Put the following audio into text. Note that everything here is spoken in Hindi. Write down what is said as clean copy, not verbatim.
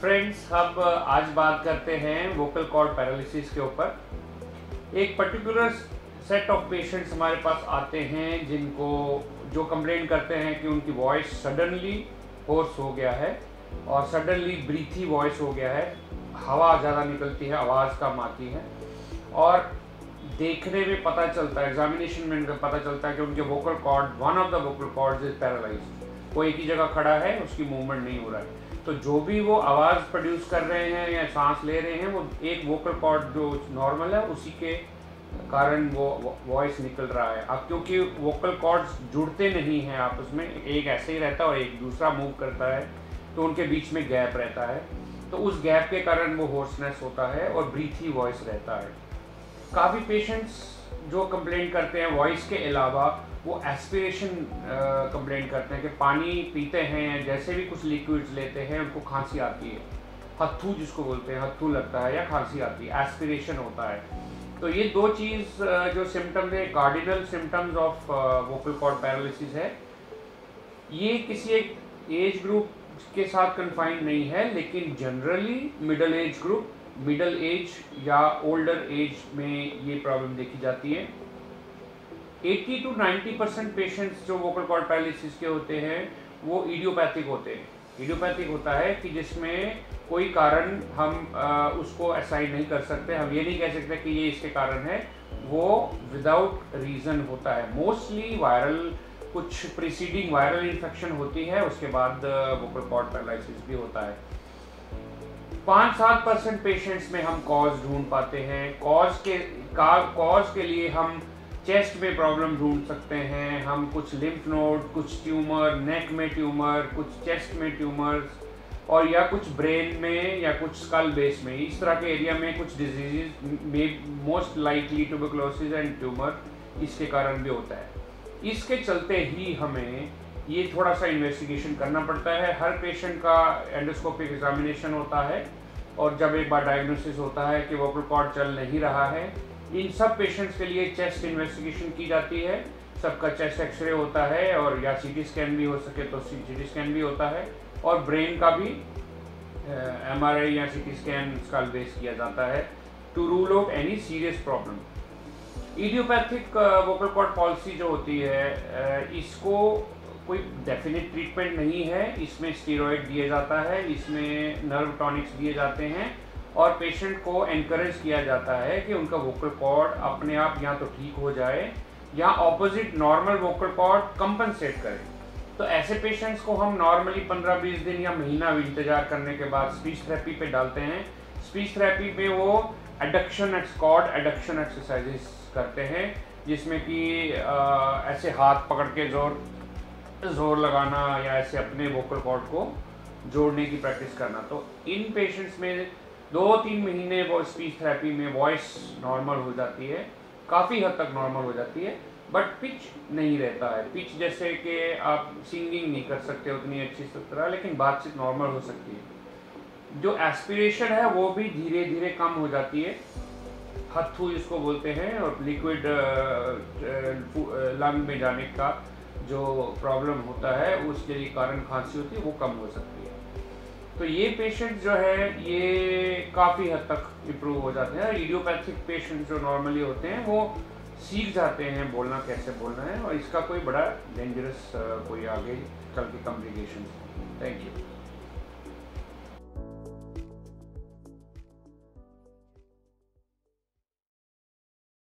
फ्रेंड्स, अब आज बात करते हैं वोकल कॉर्ड पैरालिसिस के ऊपर। एक पर्टिकुलर सेट ऑफ पेशेंट्स हमारे पास आते हैं जिनको जो कंप्लेन करते हैं कि उनकी वॉइस सडनली होर्स हो गया है और सडनली ब्रीथी वॉइस हो गया है, हवा ज़्यादा निकलती है, आवाज़ कम आती है और देखने में पता चलता है, एग्जामिनेशन में पता चलता है कि उनके vocal cord, one of the vocal cords is paralysed. वो एक ही जगह खड़ा है, उसकी मूवमेंट नहीं हो रहा है। तो जो भी वो आवाज़ प्रोड्यूस कर रहे हैं या सांस ले रहे हैं, वो एक वोकल कॉर्ड जो नॉर्मल है उसी के कारण वो वॉइस निकल रहा है। अब क्योंकि वोकल कॉर्ड्स जुड़ते नहीं हैं आपस में, एक ऐसे ही रहता है और एक दूसरा मूव करता है, तो उनके बीच में गैप रहता है। तो उस गैप के कारण वो होर्सनेस होता है और ब्रीथी वॉइस रहता है। काफ़ी पेशेंट्स जो कंप्लेंट करते हैं वॉइस के अलावा, वो एस्पिरेशन कंप्लेंट करते हैं कि पानी पीते हैं, जैसे भी कुछ लिक्विड्स लेते हैं उनको खांसी आती है, हत्थू जिसको बोलते हैं, हत्थू लगता है या खांसी आती है, एस्पिरेशन होता है। तो ये दो चीज़ जो सिम्टम्स है, cardinal symptoms of vocal cord paralysis है। ये किसी एक एज ग्रुप के साथ कन्फाइंड नहीं है, लेकिन generally middle age group, middle age या ओल्डर एज में ये प्रॉब्लम देखी जाती है। 80 to 90% पेशेंट्स जो वोकल कॉर्ड पैरालिसिस के होते हैं वो इडियोपैथिक होते हैं। इडियोपैथिक होता है कि जिसमें कोई कारण हम उसको असाइन नहीं कर सकते, हम ये नहीं कह सकते कि ये इसके कारण है, वो विदाउट रीज़न होता है। मोस्टली वायरल, कुछ प्रीसीडिंग वायरल इन्फेक्शन होती है, उसके बाद वोकल कॉर्ड पैरालिसिस भी होता है। 5-7% पेशेंट्स में हम कॉज ढूंढ पाते हैं। कॉज के लिए हम चेस्ट में प्रॉब्लम ढूंढ सकते हैं, हम कुछ लिम्फ नोड, कुछ ट्यूमर, नेक में ट्यूमर, कुछ चेस्ट में ट्यूमर्स और या कुछ ब्रेन में या कुछ स्कल बेस में, इस तरह के एरिया में कुछ डिजीज में most likely tuberculosis and tumour इसके कारण भी होता है। इसके चलते ही हमें ये थोड़ा सा इन्वेस्टिगेशन करना पड़ता है। हर पेशेंट का एंडोस्कोपिक एग्जामिनेशन होता है और जब एक बार डायग्नोसिस होता है कि वोकल कॉर्ड चल नहीं रहा है, इन सब पेशेंट्स के लिए चेस्ट इन्वेस्टिगेशन की जाती है। सबका चेस्ट एक्सरे होता है और या सीटी स्कैन भी हो सके तो सीटी स्कैन भी होता है और ब्रेन का भी एमआरआई या सीटी स्कैन स्कल बेस किया जाता है to rule out any serious problem. Idiopathic vocal cord palsy जो होती है, इसको कोई डेफिनेट ट्रीटमेंट नहीं है। इसमें स्टीरॉयड दिया जाता है, इसमें नर्व टॉनिक्स दिए जाते हैं और पेशेंट को एनकरेज किया जाता है कि उनका वोकल कॉर्ड अपने आप या तो ठीक हो जाए या opposite normal vocal cord compensate करे। तो ऐसे पेशेंट्स को हम नॉर्मली 15-20 दिन या महीना इंतजार करने के बाद स्पीच थेरेपी पे डालते हैं। स्पीच थेरेपी में वो एडक्शन कॉर्ड एडक्शन एक्सरसाइजेस करते हैं, जिसमें कि ऐसे हाथ पकड़ के जोर लगाना या ऐसे अपने वोकल कॉर्ड को जोड़ने की प्रैक्टिस करना। तो इन पेशेंट्स में 2-3 महीने वो स्पीच थेरेपी में वॉइस नॉर्मल हो जाती है, काफ़ी हद तक नॉर्मल हो जाती है, बट पिच नहीं रहता है। पिच जैसे कि आप सिंगिंग नहीं कर सकते उतनी अच्छी तरह, लेकिन बातचीत नॉर्मल हो सकती है। जो एस्पिरेशन है वो भी धीरे धीरे कम हो जाती है, हत्थू जिसको बोलते हैं, और लिक्विड लंग में जाने का जो प्रॉब्लम होता है उसके लिए कारण खांसी होती है, वो कम हो सकती है। तो ये पेशेंट जो है ये काफ़ी हद तक इम्प्रूव हो जाते हैं। इडियोपैथिक पेशेंट जो नॉर्मली होते हैं वो सीख जाते हैं बोलना कैसे बोलना है, और इसका कोई बड़ा डेंजरस कोई आगे चल के कॉम्प्लिकेशन। Thank you.